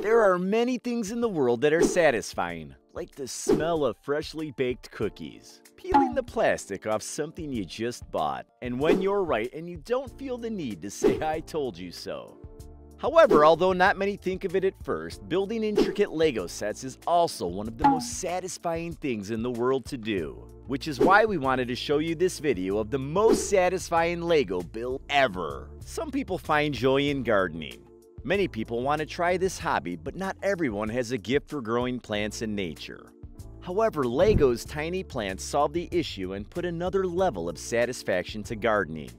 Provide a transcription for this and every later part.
There are many things in the world that are satisfying, like the smell of freshly baked cookies, peeling the plastic off something you just bought, and when you're right and you don't feel the need to say "I told you so." However, although not many think of it at first, building intricate Lego sets is also one of the most satisfying things in the world to do, which is why we wanted to show you this video of the most satisfying Lego build ever. Some people find joy in gardening. Many people want to try this hobby, but not everyone has a gift for growing plants in nature. However, Lego's tiny plants solve the issue and put another level of satisfaction to gardening.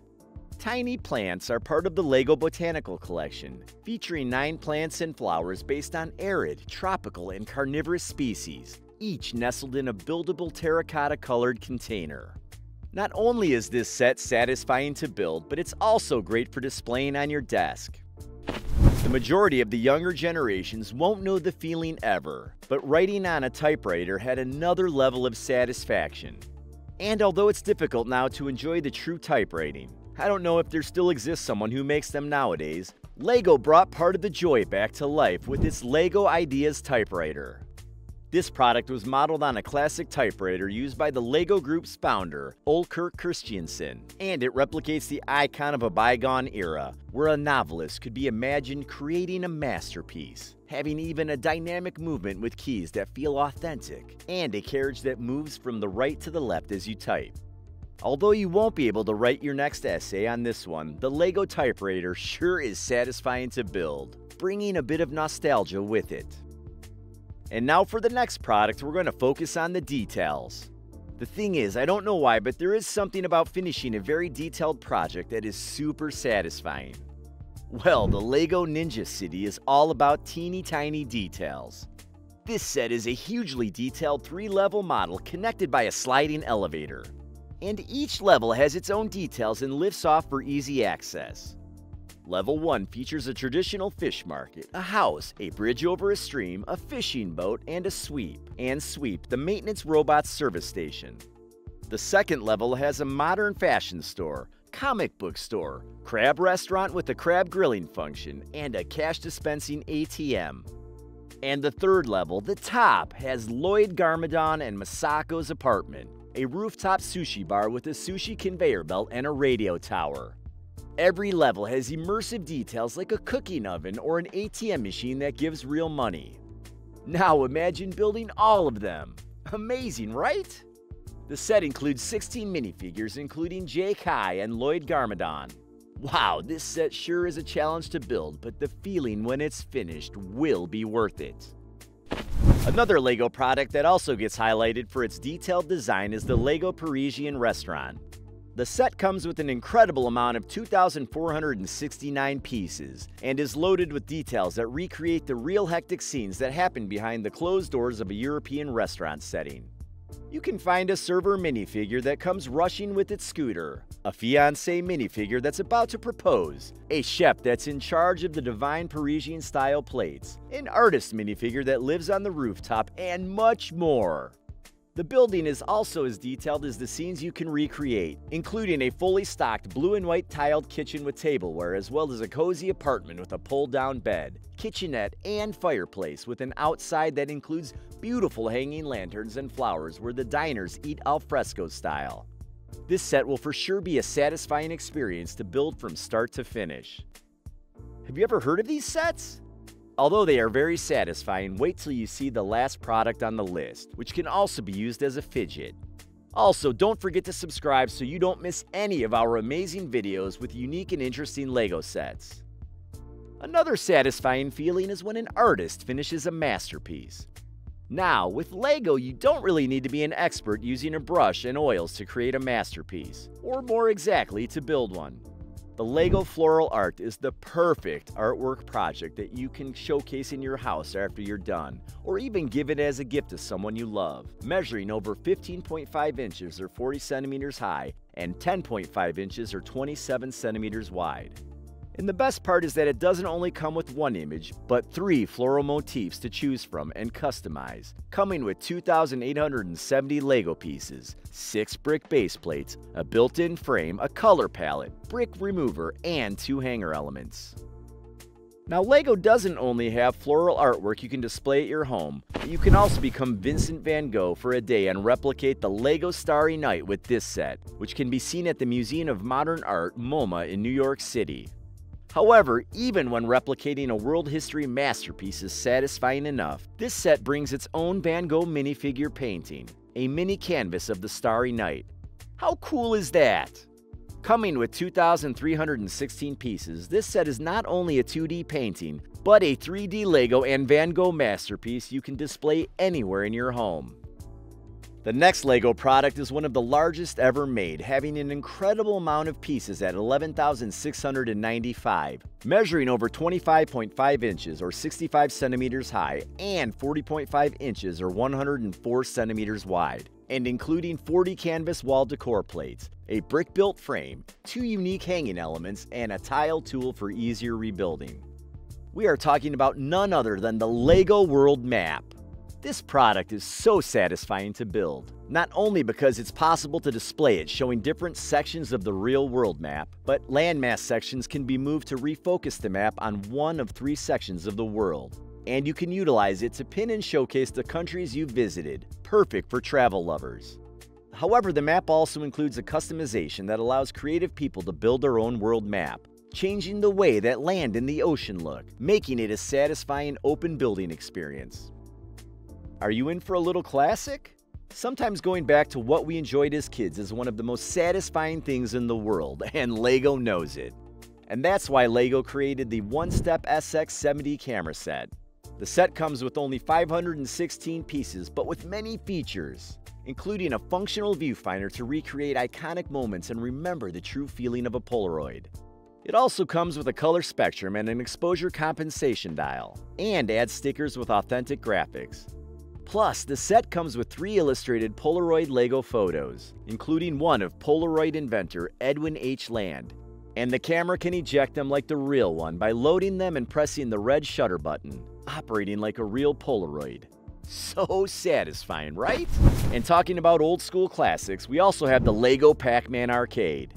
Tiny plants are part of the Lego Botanical Collection, featuring 9 plants and flowers based on arid, tropical, and carnivorous species, each nestled in a buildable terracotta-colored container. Not only is this set satisfying to build, but it's also great for displaying on your desk. The majority of the younger generations won't know the feeling ever, but writing on a typewriter had another level of satisfaction. And although it's difficult now to enjoy the true typewriting, I don't know if there still exists someone who makes them nowadays, Lego brought part of the joy back to life with its Lego Ideas typewriter. This product was modeled on a classic typewriter used by the Lego Group's founder, Ole Kirk Christiansen, and it replicates the icon of a bygone era, where a novelist could be imagined creating a masterpiece, having even a dynamic movement with keys that feel authentic, and a carriage that moves from the right to the left as you type. Although you won't be able to write your next essay on this one, the Lego typewriter sure is satisfying to build, bringing a bit of nostalgia with it. And now for the next product, we're going to focus on the details. The thing is, I don't know why, but there is something about finishing a very detailed project that is super satisfying. Well, the Lego Ninja City is all about teeny tiny details. This set is a hugely detailed 3-level model connected by a sliding elevator. And each level has its own details and lifts off for easy access. Level 1 features a traditional fish market, a house, a bridge over a stream, a fishing boat, and a sweep, the maintenance robot's service station. The second level has a modern fashion store, comic book store, crab restaurant with a crab grilling function, and a cash dispensing ATM. And the third level, the top, has Lloyd Garmadon and Masako's apartment, a rooftop sushi bar with a sushi conveyor belt and a radio tower. Every level has immersive details like a cooking oven or an ATM machine that gives real money. Now imagine building all of them. Amazing, right? The set includes 16 minifigures including Jake High and Lloyd Garmadon. Wow, this set sure is a challenge to build, but the feeling when it's finished will be worth it. Another Lego product that also gets highlighted for its detailed design is the Lego Parisian restaurant. The set comes with an incredible amount of 2,469 pieces and is loaded with details that recreate the real hectic scenes that happen behind the closed doors of a European restaurant setting. You can find a server minifigure that comes rushing with its scooter, a fiancé minifigure that's about to propose, a chef that's in charge of the divine Parisian-style plates, an artist minifigure that lives on the rooftop, and much more. The building is also as detailed as the scenes you can recreate, including a fully stocked blue and white tiled kitchen with tableware, as well as a cozy apartment with a pull-down bed, kitchenette, and fireplace with an outside that includes beautiful hanging lanterns and flowers where the diners eat al fresco style. This set will for sure be a satisfying experience to build from start to finish. Have you ever heard of these sets? Although they are very satisfying, wait till you see the last product on the list, which can also be used as a fidget. Also, don't forget to subscribe so you don't miss any of our amazing videos with unique and interesting Lego sets. Another satisfying feeling is when an artist finishes a masterpiece. Now, with Lego, you don't really need to be an expert using a brush and oils to create a masterpiece, or more exactly, to build one. The Lego Floral Art is the perfect artwork project that you can showcase in your house after you're done, or even give it as a gift to someone you love, measuring over 15.5 inches or 40 centimeters high and 10.5 inches or 27 centimeters wide. And the best part is that it doesn't only come with one image, but 3 floral motifs to choose from and customize, coming with 2,870 Lego pieces, 6 brick base plates, a built-in frame, a color palette, brick remover, and 2 hanger elements. Now, LEGO doesn't only have floral artwork you can display at your home, but you can also become Vincent van Gogh for a day and replicate the LEGO Starry Night with this set, which can be seen at the Museum of Modern Art, MoMA, in New York City. However, even when replicating a world history masterpiece is satisfying enough, this set brings its own Van Gogh minifigure painting, a mini canvas of the Starry Night. How cool is that? Coming with 2,316 pieces, this set is not only a 2D painting, but a 3D LEGO and Van Gogh masterpiece you can display anywhere in your home. The next LEGO product is one of the largest ever made, having an incredible amount of pieces at 11,695, measuring over 25.5 inches or 65 centimeters high and 40.5 inches or 104 centimeters wide, and including 40 canvas wall decor plates, a brick-built frame, 2 unique hanging elements, and a tile tool for easier rebuilding. We are talking about none other than the LEGO World Map. This product is so satisfying to build, not only because it's possible to display it showing different sections of the real world map, but landmass sections can be moved to refocus the map on one of 3 sections of the world. And you can utilize it to pin and showcase the countries you've visited, perfect for travel lovers. However, the map also includes a customization that allows creative people to build their own world map, changing the way that land and the ocean look, making it a satisfying open building experience. Are you in for a little classic? Sometimes going back to what we enjoyed as kids is one of the most satisfying things in the world, and LEGO knows it. And that's why LEGO created the OneStep SX70 camera set. The set comes with only 516 pieces, but with many features, including a functional viewfinder to recreate iconic moments and remember the true feeling of a Polaroid. It also comes with a color spectrum and an exposure compensation dial, and adds stickers with authentic graphics. Plus, the set comes with 3 illustrated Polaroid LEGO photos, including one of Polaroid inventor Edwin H. Land. And the camera can eject them like the real one by loading them and pressing the red shutter button, operating like a real Polaroid. So satisfying, right? And talking about old school classics, we also have the LEGO PAC-MAN arcade.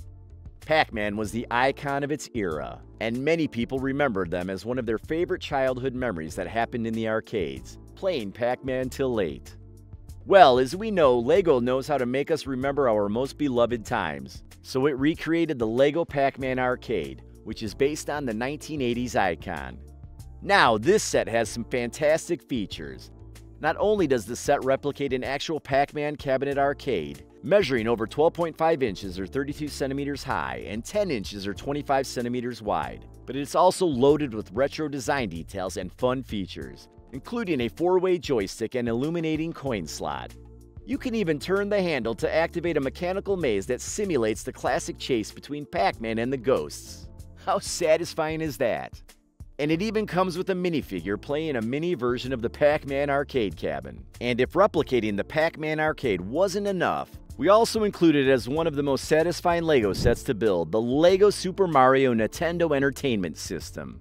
PAC-MAN was the icon of its era, and many people remembered them as one of their favorite childhood memories that happened in the arcades, playing Pac-Man till late. Well, as we know, LEGO knows how to make us remember our most beloved times, so it recreated the LEGO PAC-MAN arcade, which is based on the 1980s icon. Now, this set has some fantastic features. Not only does the set replicate an actual Pac-Man cabinet arcade, measuring over 12.5 inches or 32 centimeters high and 10 inches or 25 centimeters wide, but it's also loaded with retro design details and fun features, including a 4-way joystick and illuminating coin slot. You can even turn the handle to activate a mechanical maze that simulates the classic chase between Pac-Man and the ghosts. How satisfying is that? And it even comes with a minifigure playing a mini version of the Pac-Man arcade cabin. And if replicating the Pac-Man arcade wasn't enough, we also included as one of the most satisfying LEGO sets to build, the LEGO Super Mario Nintendo Entertainment System.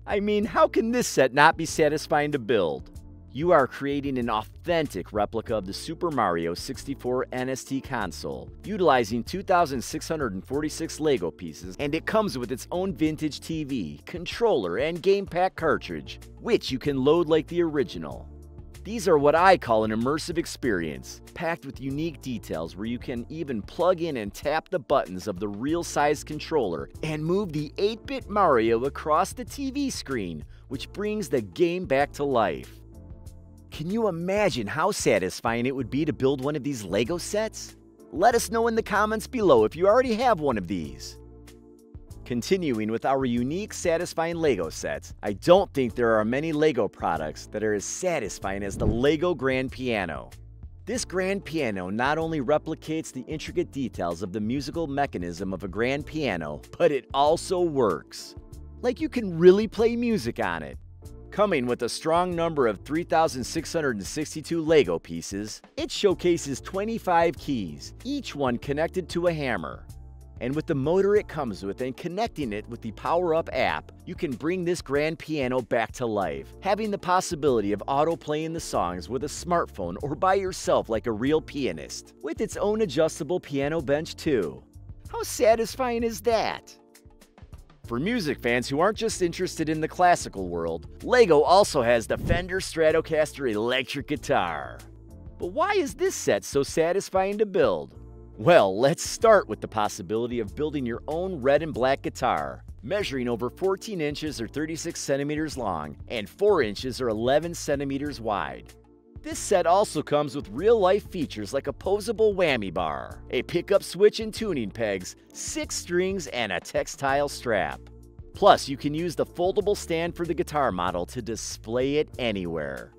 I mean, how can this set not be satisfying to build? You are creating an authentic replica of the Super Mario 64 NST console, utilizing 2,646 LEGO pieces, and it comes with its own vintage TV, controller, and game pack cartridge, which you can load like the original. These are what I call an immersive experience, packed with unique details where you can even plug in and tap the buttons of the real-size controller and move the 8-bit Mario across the TV screen, which brings the game back to life. Can you imagine how satisfying it would be to build one of these LEGO sets? Let us know in the comments below if you already have one of these. Continuing with our unique, satisfying LEGO sets, I don't think there are many LEGO products that are as satisfying as the LEGO Grand Piano. This grand piano not only replicates the intricate details of the musical mechanism of a grand piano, but it also works. Like you can really play music on it. Coming with a strong number of 3,662 LEGO pieces, it showcases 25 keys, each one connected to a hammer. And with the motor it comes with and connecting it with the Power Up app, you can bring this grand piano back to life, having the possibility of auto-playing the songs with a smartphone or by yourself like a real pianist, with its own adjustable piano bench too. How satisfying is that? For music fans who aren't just interested in the classical world, LEGO also has the Fender Stratocaster electric guitar. But why is this set so satisfying to build? Well, let's start with the possibility of building your own red and black guitar, measuring over 14 inches or 36 centimeters long and 4 inches or 11 centimeters wide. This set also comes with real-life features like a posable whammy bar, a pickup switch and tuning pegs, 6 strings, and a textile strap. Plus, you can use the foldable stand for the guitar model to display it anywhere.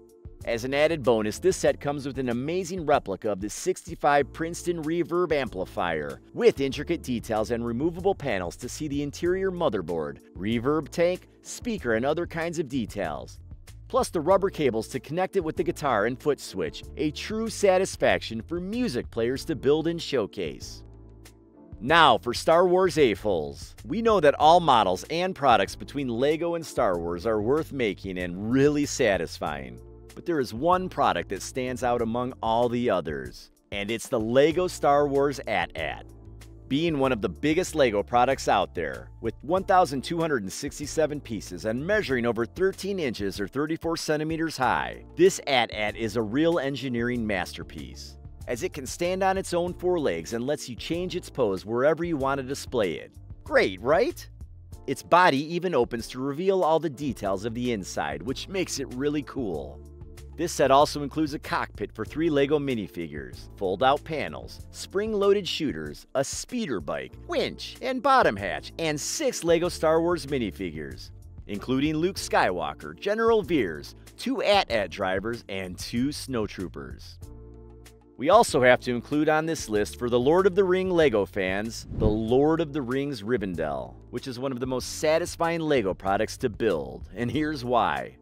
As an added bonus, this set comes with an amazing replica of the 65 Princeton Reverb amplifier, with intricate details and removable panels to see the interior motherboard, reverb tank, speaker, and other kinds of details. Plus the rubber cables to connect it with the guitar and foot switch, a true satisfaction for music players to build and showcase. Now for Star Wars A-Fulls. We know that all models and products between LEGO and Star Wars are worth making and really satisfying. But there is one product that stands out among all the others, and it's the LEGO Star Wars AT-AT. Being one of the biggest LEGO products out there, with 1,267 pieces and measuring over 13 inches or 34 centimeters high, this AT-AT is a real engineering masterpiece, as it can stand on its own 4 legs and lets you change its pose wherever you want to display it. Great, right? Its body even opens to reveal all the details of the inside, which makes it really cool. This set also includes a cockpit for 3 LEGO minifigures, fold-out panels, spring-loaded shooters, a speeder bike, winch, and bottom hatch, and 6 LEGO Star Wars minifigures, including Luke Skywalker, General Veers, 2 AT-AT drivers, and 2 snowtroopers. We also have to include on this list for the Lord of the Ring LEGO fans, the Lord of the Rings RIVENDELL, which is one of the most satisfying LEGO products to build, and here's why.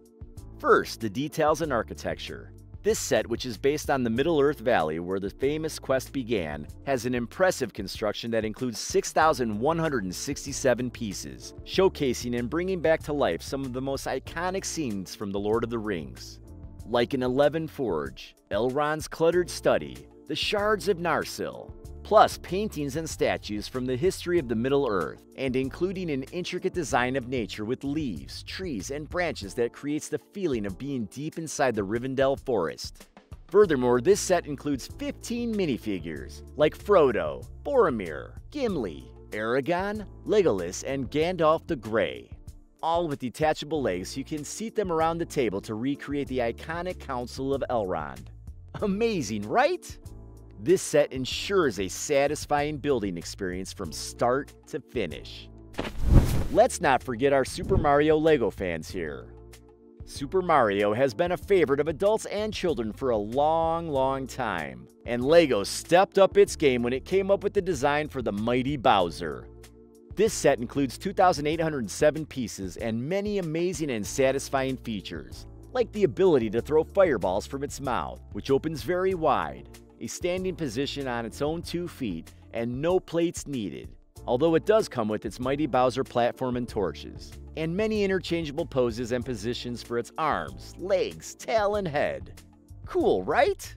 First, the details and architecture. This set, which is based on the Middle-earth Valley where the famous quest began, has an impressive construction that includes 6,167 pieces, showcasing and bringing back to life some of the most iconic scenes from The Lord of the Rings, like an 11 forge, Elrond's cluttered study, the shards of Narsil, plus paintings and statues from the history of the Middle-earth, and including an intricate design of nature with leaves, trees, and branches that creates the feeling of being deep inside the Rivendell forest. Furthermore, this set includes 15 minifigures, like Frodo, Boromir, Gimli, Aragorn, Legolas, and Gandalf the Grey, all with detachable legs so you can seat them around the table to recreate the iconic Council of Elrond. Amazing, right? This set ensures a satisfying building experience from start to finish. Let's not forget our Super Mario LEGO fans here. Super Mario has been a favorite of adults and children for a long time, and LEGO stepped up its game when it came up with the design for the mighty Bowser. This set includes 2,807 pieces and many amazing and satisfying features, like the ability to throw fireballs from its mouth, which opens very wide, a standing position on its own 2 feet, and no plates needed, although it does come with its mighty Bowser platform and torches, and many interchangeable poses and positions for its arms, legs, tail, and head. Cool, right?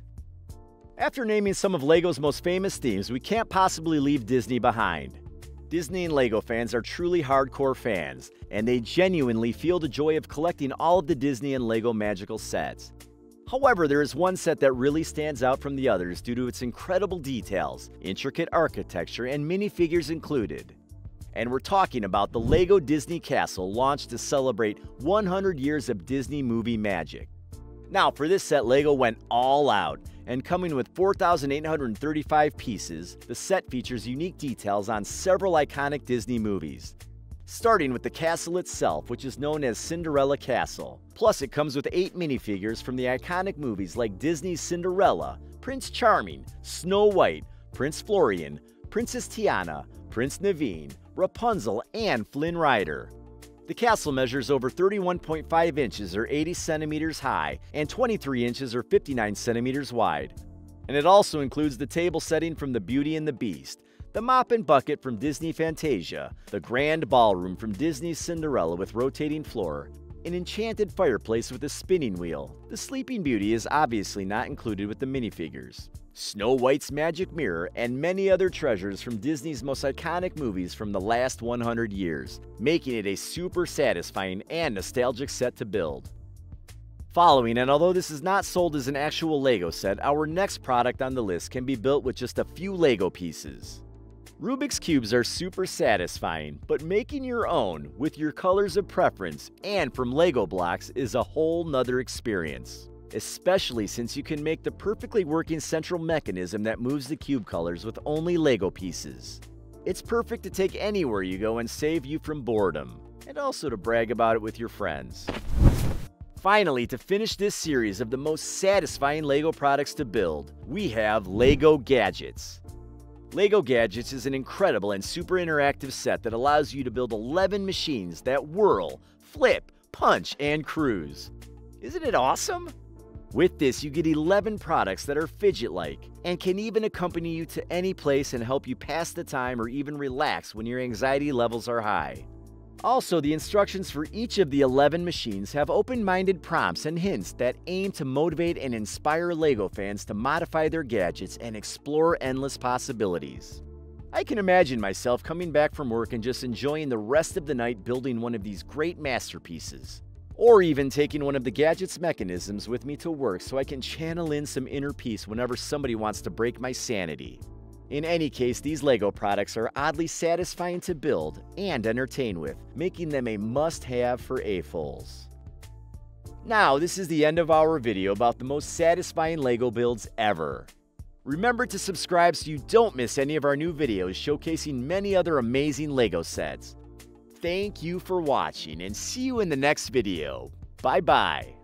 After naming some of LEGO's most famous themes, we can't possibly leave Disney behind. Disney and LEGO fans are truly hardcore fans, and they genuinely feel the joy of collecting all of the Disney and LEGO magical sets. However, there is one set that really stands out from the others due to its incredible details, intricate architecture, and minifigures included. And we're talking about the LEGO Disney Castle, launched to celebrate 100 years of Disney movie magic. Now, for this set, LEGO went all out, and coming with 4,835 pieces, the set features unique details on several iconic Disney movies. Starting with the castle itself, which is known as Cinderella Castle. Plus, it comes with 8 minifigures from the iconic movies like Disney's Cinderella, Prince Charming, Snow White, Prince Florian, Princess Tiana, Prince Naveen, Rapunzel, and Flynn Rider. The castle measures over 31.5 inches or 80 centimeters high and 23 inches or 59 centimeters wide. And it also includes the table setting from the Beauty and the Beast, the mop and bucket from Disney Fantasia, the grand ballroom from Disney's Cinderella with rotating floor, an enchanted fireplace with a spinning wheel. The Sleeping Beauty is obviously not included with the minifigures. Snow White's magic mirror, and many other treasures from Disney's most iconic movies from the last 100 years, making it a super satisfying and nostalgic set to build. Following, and although this is not sold as an actual Lego set, our next product on the list can be built with just a few Lego pieces. Rubik's Cubes are super satisfying, but making your own with your colors of preference and from Lego blocks is a whole nother experience, especially since you can make the perfectly working central mechanism that moves the cube colors with only Lego pieces. It's perfect to take anywhere you go and save you from boredom, and also to brag about it with your friends. Finally, to finish this series of the most satisfying Lego products to build, we have Lego Gadgets. Lego Gadgets is an incredible and super interactive set that allows you to build 11 machines that whirl, flip, punch, and cruise. Isn't it awesome? With this, you get 11 products that are fidget-like and can even accompany you to any place and help you pass the time or even relax when your anxiety levels are high. Also, the instructions for each of the 11 machines have open-minded prompts and hints that aim to motivate and inspire Lego fans to modify their gadgets and explore endless possibilities. I can imagine myself coming back from work and just enjoying the rest of the night building one of these great masterpieces. Or even taking one of the gadget's mechanisms with me to work so I can channel in some inner peace whenever somebody wants to break my sanity. In any case, these Lego products are oddly satisfying to build and entertain with, making them a must-have for AFOLs. Now, this is the end of our video about the most satisfying Lego builds ever. Remember to subscribe so you don't miss any of our new videos showcasing many other amazing Lego sets. Thank you for watching and see you in the next video. Bye-bye.